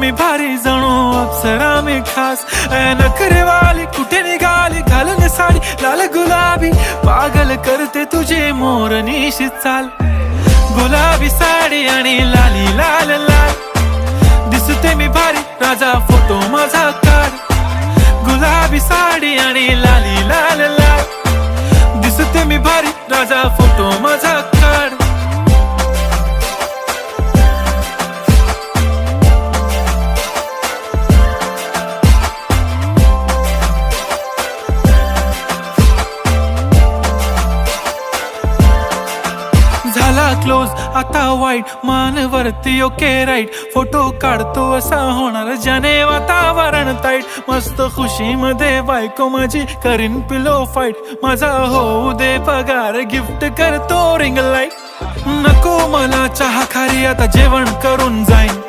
मी भारी जणू अप्सरा मी खास नखरेवाली कुठे निघाली घालून साडी लाल गुलाबी पागल करते तुझे मोरनीशी चाल गुलाबी साडी आणि लाली लाल लाल दिसते मी भारी राजा फोटो माझा काढ गुलाबी साडी आणि लाली लाल लाल दिसते मी भारी राजा फोटो माझा काढ झाला क्लोज आता वाईट मानवरती ओके राईट फोटो काढतो असा होणार ज्याने वातावरण ताईट मस्त खुशी मध्ये बायको माझी करीन पिलो फाईट माझा होऊ दे पगार गिफ्ट करतो रिंग लाईट नको मला चहा खारी आता जेवण करून जाईन